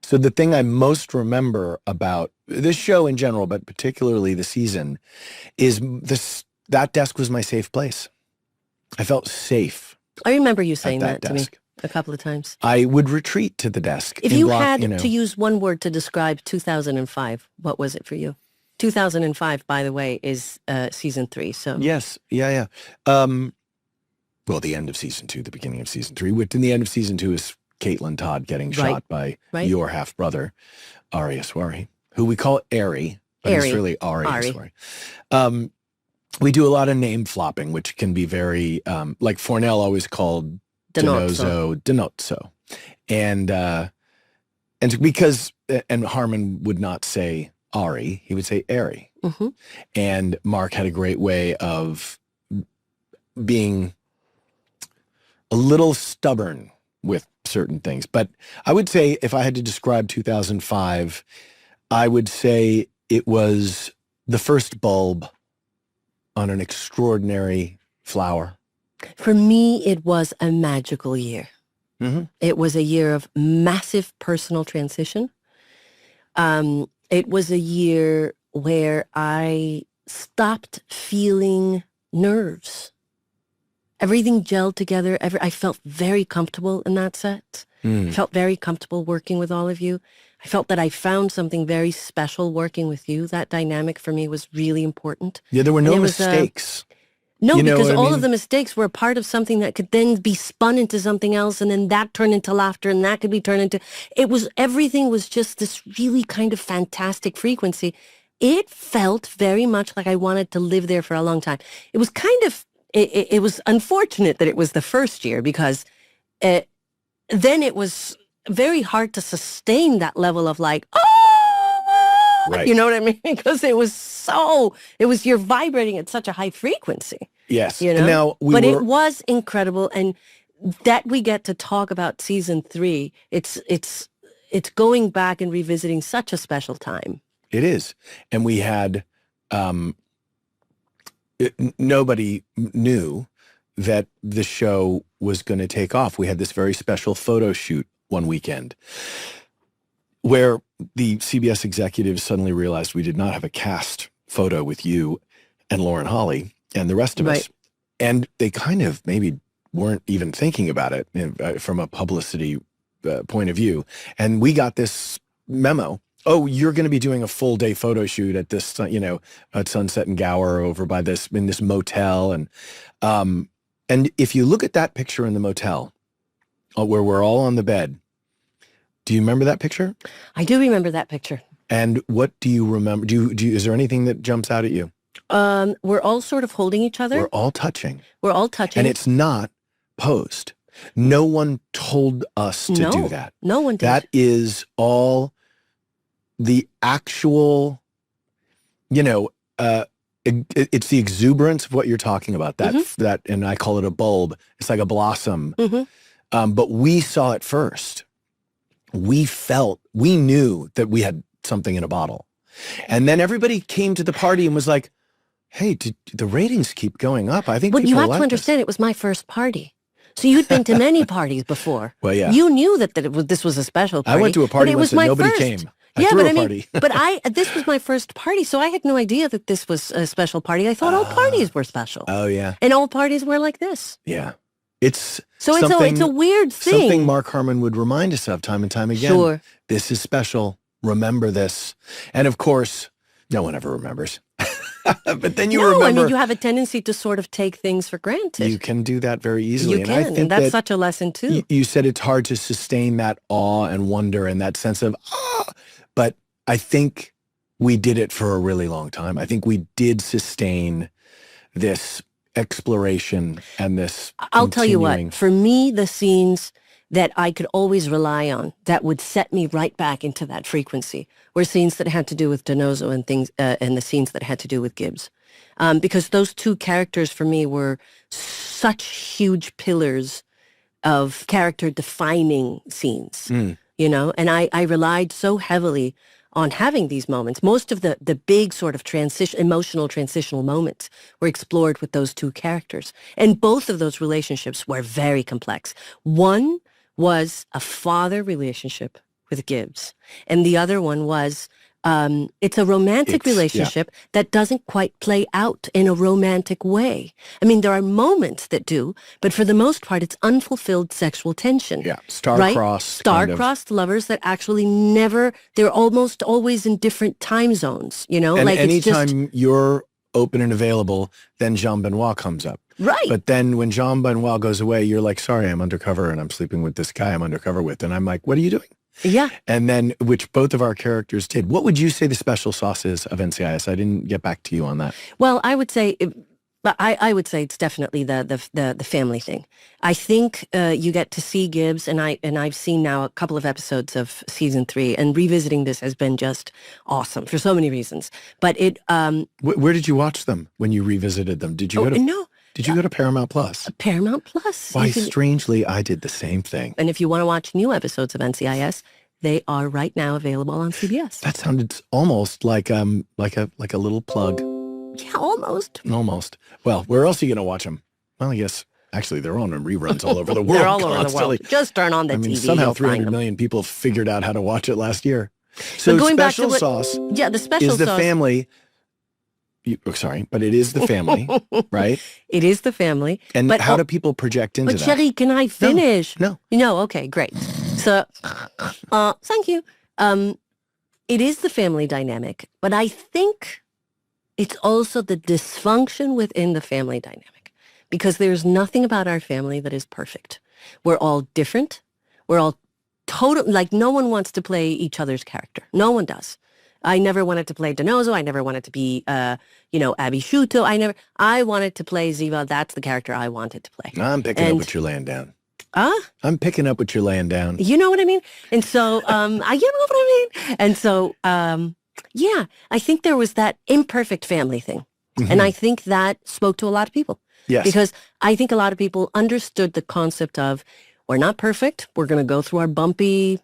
So the thing I most remember about this show in general, but particularly the season, is that desk was my safe place. I felt safe. I remember you saying that to me desk. a couple of times. I would retreat to the desk. If you had to use one word to describe 2005, what was it for you? 2005, by the way, is season 3. So yes, yeah. Well, the end of season 2, the beginning of season 3. Which in the end of season 2 is Caitlin Todd getting shot by your half brother, Ari Aswari, who we call Ari, but it's really Ari Aswari. We do a lot of name flopping, which can be very like Fornell always called DiNozzo. And because Harmon would not say Ari, he would say Ari. Mm-hmm. And Mark had a great way of being a little stubborn with certain things. But I would say if I had to describe 2005, I would say it was the first bulb on an extraordinary flower. For me, it was a magical year. Mm-hmm. It was a year of massive personal transition. It was a year where I stopped feeling nerves. Everything gelled together. I felt very comfortable in that set. I felt very comfortable working with all of you. I felt that I found something very special working with you. That dynamic for me was really important. Yeah, there were no mistakes. No, because all of the mistakes were a part of something that could then be spun into something else, and then that turned into laughter, and that could be turned into... Everything was just this really kind of fantastic frequency. It felt very much like I wanted to live there for a long time. It was kind of... It was unfortunate that it was the first year, because then it was very hard to sustain that level of like, right. You know what I mean? Because you're vibrating at such a high frequency. Yes. You know? Now, it was incredible. And that we get to talk about season 3, it's going back and revisiting such a special time. It is. And we had, nobody knew that the show was going to take off. We had this very special photo shoot one weekend where the CBS executives suddenly realized we did not have a cast photo with you and Lauren Holly and the rest of us. And they kind of maybe weren't even thinking about it from a publicity point of view. And we got this memo. Oh, you're going to be doing a full day photo shoot at this, at Sunset and Gower over by in this motel. And if you look at that picture in the motel where we're all on the bed, do you remember that picture? I do remember that picture. And what do you remember? Is there anything that jumps out at you? We're all sort of holding each other. We're all touching. And it's not posed. No one told us to do that. No one did. That is all the actual, it's the exuberance of what you're talking about. That, and I call it a bulb. It's like a blossom. Mm-hmm. But we saw it first. We knew that we had something in a bottle. And then everybody came to the party and was like, Hey, the ratings keep going up. I think But you people have like to understand, it was my first party. So you'd been to many parties before. Well, yeah. You knew that this was a special party. I went to a party but it once was and my nobody first. came. Yeah, threw but a I mean, party. but this was my first party, so I had no idea that this was a special party. I thought all parties were special. Oh, yeah. And all parties were like this. Yeah. It's So it's a weird thing. Something Mark Harmon would remind us of time and time again. Sure. This is special. Remember this. And of course, no one ever remembers. But then you remember. I mean, you have a tendency to sort of take things for granted. You can do that very easily. You can, and that's such a lesson too. You said it's hard to sustain that awe and wonder and that sense of, but I think we did it for a really long time. I think we did sustain this exploration and this I'll tell you continuing. what, for me, the scenes that I could always rely on that would set me right back into that frequency were scenes that had to do with DiNozzo and things, and the scenes that had to do with Gibbs. Because those two characters for me were such huge pillars of character defining scenes, you know, and I relied so heavily on having these moments. Most of the big sort of emotional transitional moments were explored with those two characters. And both of those relationships were very complex. One was a father relationship with Gibbs. And the other one was, it's a romantic relationship that doesn't quite play out in a romantic way. I mean, there are moments that do, but for the most part, it's unfulfilled sexual tension. Yeah, star-crossed. Star-crossed lovers that actually never, they're almost always in different time zones, you know? And like anytime you're open and available, then Jean Benoit comes up. Right. But then when Jean Benoit goes away, you're like, sorry, I'm undercover and I'm sleeping with this guy I'm undercover with. And I'm like, what are you doing? Yeah. And then, which both of our characters did. What would you say the special sauce is of NCIS? I didn't get back to you on that. Well, I would say, I would say it's definitely the family thing. I think you get to see Gibbs, and I've seen now a couple of episodes of season 3, and revisiting this has been just awesome for so many reasons. But it. Where did you watch them when you revisited them? Did you go to? No. Did you go to Paramount Plus? Paramount Plus. Why, strangely, I did the same thing. And if you want to watch new episodes of NCIS, they are right now available on CBS. That sounded almost like a little plug. Yeah, almost. Almost. Well, where else are you going to watch them? Well, I guess actually they're on reruns all over the world. They're all over constantly. the world. Just turn on the TV. Somehow 300 million people figured out how to watch it last year. So but going special back to sauce. Yeah, the special is the sauce. Family. Sorry, but it is the family, right? It is the family. And but, how do people project into but that? Sherry, can I finish? No. No, okay, great. So, thank you. It is the family dynamic, but I think it's also the dysfunction within the family dynamic, because there's nothing about our family that is perfect. We're all different. We're all like, no one wants to play each other's character. No one does. I never wanted to play DiNozzo. I never wanted to be, Abby Sciuto. I wanted to play Ziva. That's the character I wanted to play. I'm picking up what you're laying down. I'm picking up what you're laying down. You know what I mean? And so, you know what I mean? And so, I think there was that imperfect family thing. Mm-hmm. And I think that spoke to a lot of people. Yes. Because I think a lot of people understood the concept of, we're not perfect. We're going to go through our bumpy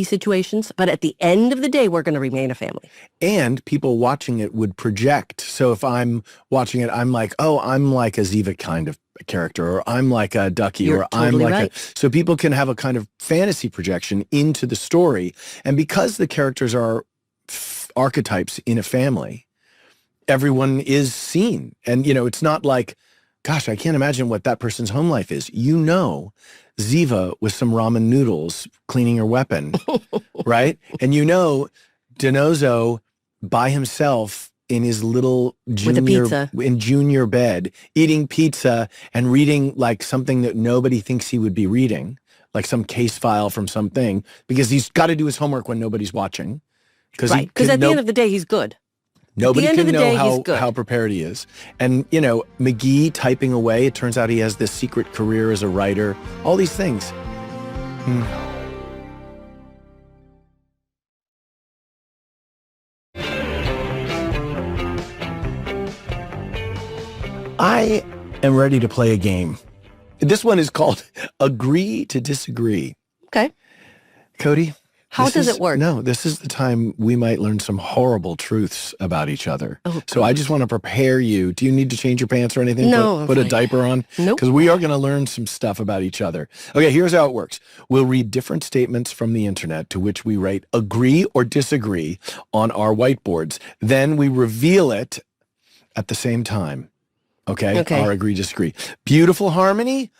situations, but at the end of the day, we're going to remain a family. And people watching it would project. So if I'm watching it, I'm like, oh, I'm like a Ziva kind of character, or I'm like a Ducky, You're or I'm totally like right. so people can have a kind of fantasy projection into the story. And because the characters are archetypes in a family, everyone is seen. And, it's not like, gosh, I can't imagine what that person's home life is. Ziva with some ramen noodles cleaning her weapon, right? And DiNozzo by himself in his little junior bed, eating pizza and reading like something that nobody thinks he would be reading, like some case file from something, because he's got to do his homework when nobody's watching. Because at the end of the day, he's good. Nobody can know how prepared he is. And, McGee typing away, it turns out he has this secret career as a writer. All these things. I am ready to play a game. This one is called Agree to Disagree. Okay. Cote, How does it work? No, this is the time we might learn some horrible truths about each other. Oh, so I just want to prepare you. Do you need to change your pants or anything? No. Put a diaper on? Nope. Because we are going to learn some stuff about each other. Okay, here's how it works. We'll read different statements from the internet to which we write agree or disagree on our whiteboards. Then we reveal it at the same time. Okay? Our agree, disagree. Beautiful harmony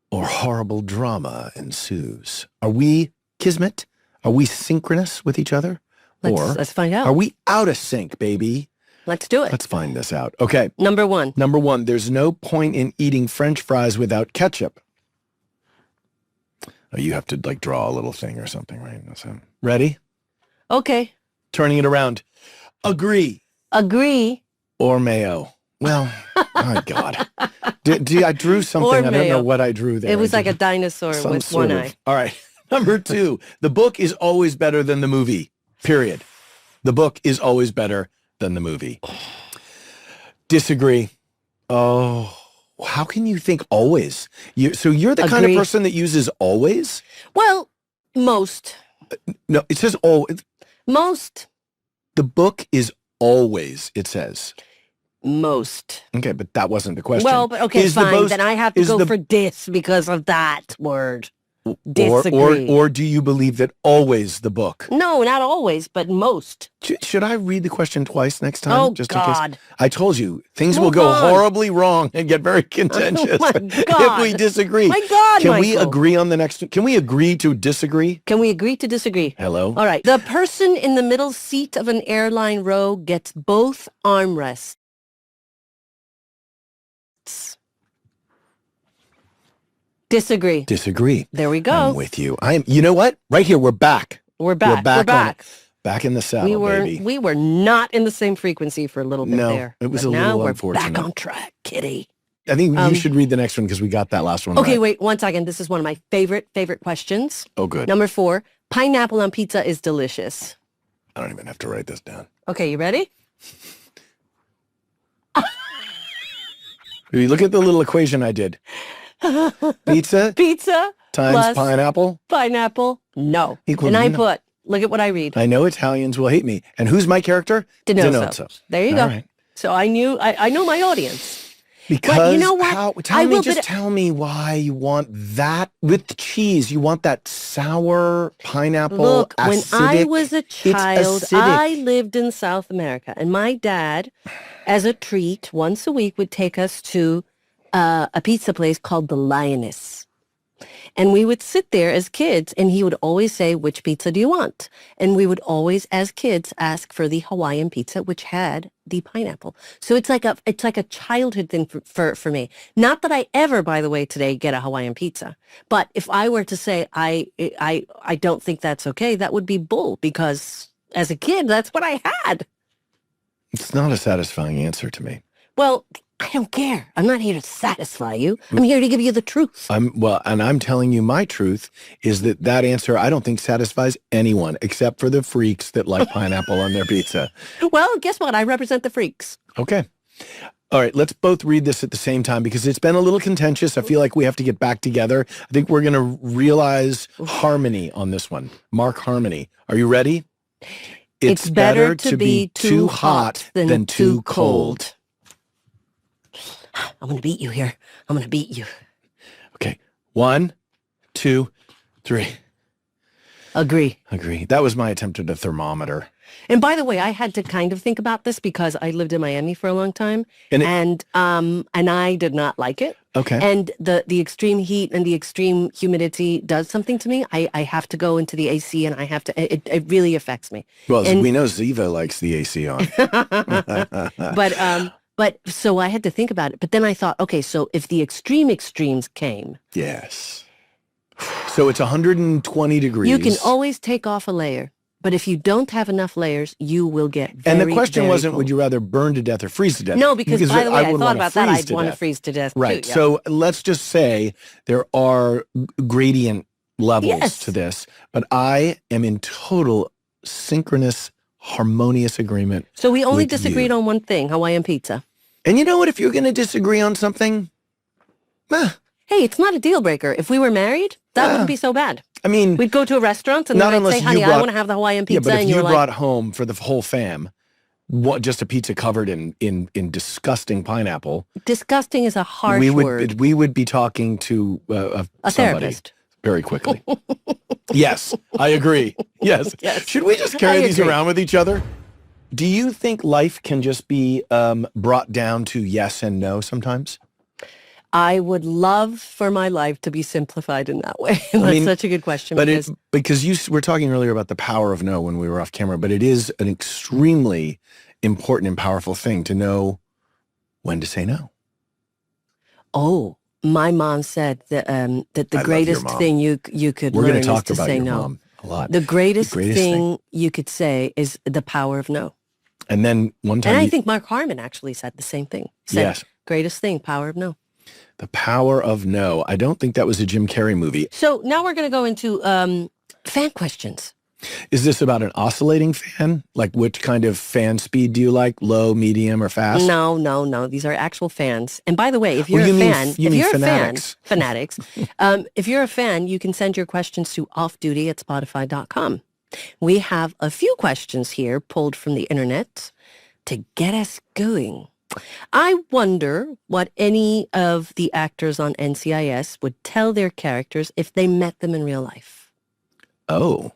or horrible drama ensues. Are we kismet? Are we synchronous with each other? Let's find out. Are we out of sync, baby? Let's do it. Let's find this out. Okay. Number one, there's no point in eating French fries without ketchup. Oh, you have to like draw a little thing or something, right? So, ready? Okay. Turning it around. Agree. Agree. Or mayo. Well, my God. I drew something. I don't know what I drew there. It was like a dinosaur with one eye. All right. Number two, the book is always better than the movie, period. The book is always better than the movie. Disagree. Oh, how can you think always? So you're the kind of person that uses always? Well, most. No, it says always. Most. The book is always, it says. Most. Okay, but that wasn't the question. Well, but okay, fine. Then I have to go for dis because of that word. Disagree. Or do you believe that always the book? No, not always, but most. Should I read the question twice next time? Oh, just God. In case? I told you, things will go horribly wrong and get very contentious my God. if we disagree. My God, Can Michael. we agree on the next one? Can we agree to disagree? Can we agree to disagree? Hello? All right. The person in the middle seat of an airline row gets both armrests. Disagree. Disagree. There we go. I'm with you. You know what? Right here, we're back. We're back. We're back. Back in the saddle, baby. We were not in the same frequency for a little bit there. It was but a now little we're unfortunate. back on track, kitty. I think you should read the next one because we got that last one Okay, right. wait 1 second. This is one of my favorite questions. Oh, good. Number 4, pineapple on pizza is delicious. I don't even have to write this down. Okay, you ready? You look at the little equation I did. Pizza times plus pineapple. No. Equals and I no. put, look at what I read. I know Italians will hate me. And who's my character? DiNozzo. There you go. Right. So I know my audience. Because but you know what? Tell me why you want that with the cheese. You want that sour pineapple. Look, acidic. when I was a child, acidic. I lived in South America, and my dad, as a treat, once a week would take us to a pizza place called the Lioness. And we would sit there as kids, and he would always say, which pizza do you want? And we would always, as kids, ask for the Hawaiian pizza, which had the pineapple. So it's like a childhood thing for me. Not that I ever, by the way, today get a Hawaiian pizza. But if I were to say I don't think that's okay, that would be bull, because as a kid, that's what I had. It's not a satisfying answer to me. Well, I don't care. I'm not here to satisfy you. I'm here to give you the truth. And I'm telling you my truth is that answer I don't think satisfies anyone except for the freaks that like pineapple on their pizza. Well, guess what? I represent the freaks. Okay. All right, let's both read this at the same time because it's been a little contentious. I feel like we have to get back together. I think we're going to realize harmony on this one. Mark harmony. Are you ready? It's better to be too hot than too cold. I'm going to beat you here. I'm going to beat you. Okay. 1, 2, 3. Agree. That was my attempt at a thermometer. And by the way, I had to kind of think about this because I lived in Miami for a long time, and I did not like it. Okay. And the extreme heat and the extreme humidity does something to me. I have to go into the AC, and I have to. It really affects me. Well, we know Ziva likes the AC on. But so I had to think about it. But then I thought, okay, so if the extremes came. Yes. So it's 120 degrees. You can always take off a layer. But if you don't have enough layers, you will get very, and the question very wasn't, cold. would you rather burn to death or freeze to death? No, because by the way, I thought about that. I'd want to freeze to death right. too. Yeah. So let's just say there are gradient levels to this. But I am in total synchronous, harmonious agreement. So we only disagreed on one thing, Hawaiian pizza. And you know what? If you're going to disagree on something, hey, it's not a deal breaker. If we were married, that wouldn't be so bad. I mean, We'd go to a restaurant and not then I'd say, unless honey, you I brought- want to have the Hawaiian yeah, pizza. but if And you you're brought like, home for the whole fam, just a pizza covered in disgusting pineapple, disgusting is a harsh we word. would be talking to A somebody therapist. very quickly. Yes, I agree. Yes. Yes. Should we just carry I these agree. around with each other? Do you think life can just be brought down to yes and no sometimes? I would love for my life to be simplified in that way. That's such a good question. But because you were talking earlier about the power of no when we were off camera, but it is an extremely important and powerful thing to know when to say no. oh, my mom said that that the I love your greatest mom. thing you could We're learn going to is talk to about say your no. mom a lot. The greatest, greatest thing you could say is the power of no. And then one time, And I think Mark Harmon actually said the same thing. Said, Yes. greatest thing, power of no. the power of no. I don't think that was a Jim Carrey movie. So now we're going to go into fan questions. Is this about an oscillating fan? Like which kind of fan speed do you like? Low, medium, or fast? No. These are actual fans. And by the way, if you're you a mean- fan, you if mean you're fanatics. a fan, fanatics, if you're a fan, you can send your questions to offduty@spotify.com. We have a few questions here pulled from the internet to get us going. I wonder what any of the actors on NCIS would tell their characters if they met them in real life. Oh.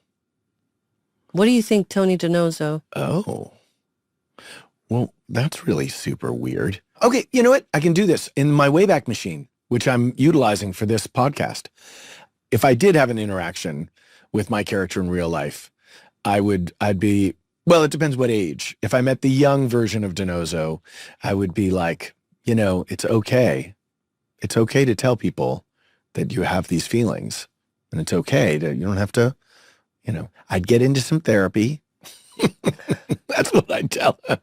What do you think, Tony DiNozzo? Oh. Well, that's really super weird. Okay, you know what? I can do this in my Wayback Machine, which I'm utilizing for this podcast. If I did have an interaction with my character in real life, I'd be, well, it depends what age. If I met the young version of DiNozzo, I would be like, it's okay. It's okay to tell people that you have these feelings. And it's okay you don't have to, I'd get into some therapy. That's what I'd tell him.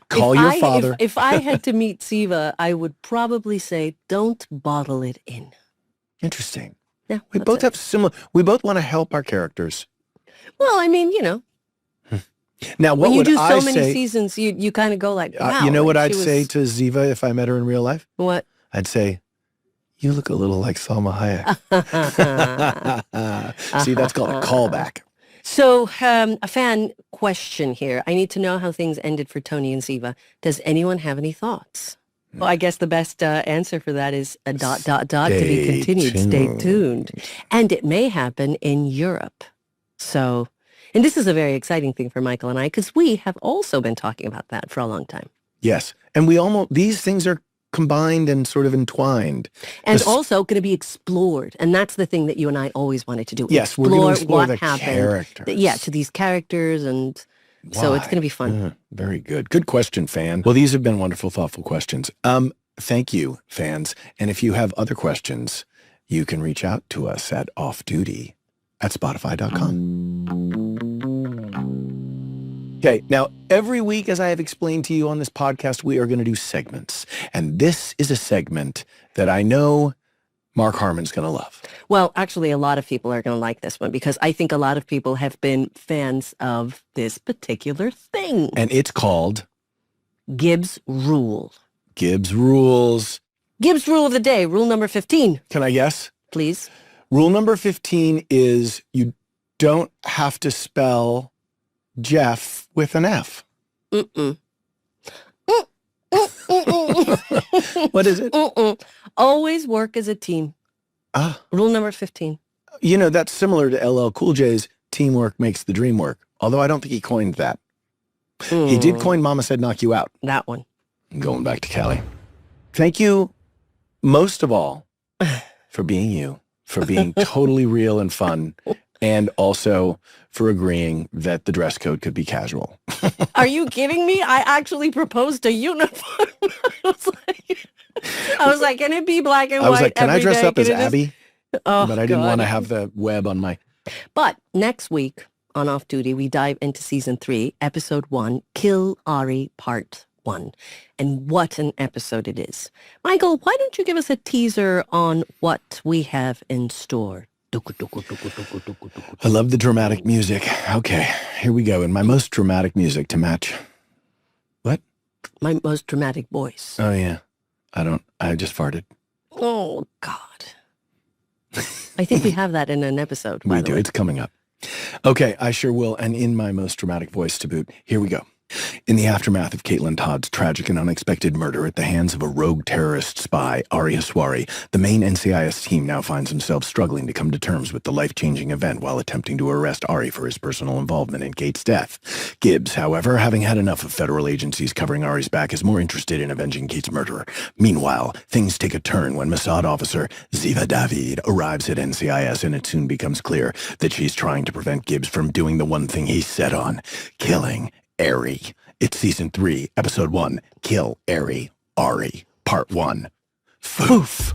Call your father. If I had to meet Siva, I would probably say, don't bottle it in. Interesting. Yeah, We that's both it. have similar, we both want to help our characters. Well, I mean, Now, what when you would do so I many say? seasons, you kind of go like, wow. You know what like I'd she say was- to Ziva if I met her in real life? What? I'd say, you look a little like Salma Hayek. See, that's called a callback. So, a fan question here. I need to know how things ended for Tony and Siva. Does anyone have any thoughts? Well, I guess the best answer for that is a ... to be Stay continued. Stay tuned. And it may happen in Europe. So, and this is a very exciting thing for Michael and I, because we have also been talking about that for a long time. Yes. And these things are combined and sort of entwined. And This- also going to be explored. And that's the thing that you and I always wanted to do. Yes, we're going to explore what the happened. characters. Yeah, to these characters. And so it's Why? going to be fun. Yeah, very good. Good question, fan. Well, these have been wonderful, thoughtful questions. Thank you, fans. And if you have other questions, you can reach out to us at offduty@spotify.com. Okay, now every week, as I have explained to you on this podcast, we are going to do segments. And this is a segment that I know Mark Harmon's going to love. Well, actually, a lot of people are going to like this one because I think a lot of people have been fans of this particular thing. And it's called Gibbs Rule. Gibbs Rules. Gibbs Rule of the day, rule number 15, Can I guess? please. Rule number 15 is you don't have to spell Jeff with an F. Mm-mm. What is it? Mm-mm. Always work as a team. Ah, Rule number 15. that's similar to LL Cool J's teamwork makes the dream work. Although I don't think he coined that. He did coin Mama Said Knock You Out. That one. Going back to Cali. Thank you most of all for being you, for being totally real and fun, and also for agreeing that the dress code could be casual. Are you kidding me? I actually proposed a uniform. I was like, can it be black and white? I was like, can I every dress day? up as Can it just-" Abby? Oh, But I didn't want to God. have the web on my... But next week on Off Duty, we dive into season 3, episode 1, Kill Ari Part 1. And what an episode it is. Michael, why don't you give us a teaser on what we have in store? I love the dramatic music. Okay, here we go. In my most dramatic music to match. What? My most dramatic voice. Oh, yeah. I just farted. Oh, God. I think we have that in an episode. We do. It's coming up. Okay, I sure will. And in my most dramatic voice to boot. Here we go. In the aftermath of Caitlin Todd's tragic and unexpected murder at the hands of a rogue terrorist spy, Ari Aswari, the main NCIS team now finds themselves struggling to come to terms with the life-changing event while attempting to arrest Ari for his personal involvement in Kate's death. Gibbs, however, having had enough of federal agencies covering Ari's back, is more interested in avenging Kate's murderer. Meanwhile, things take a turn when Mossad officer Ziva David arrives at NCIS, and it soon becomes clear that she's trying to prevent Gibbs from doing the one thing he's set on, killing Ari. It's season 3, episode 1, Kill Ari, Part 1. Foof!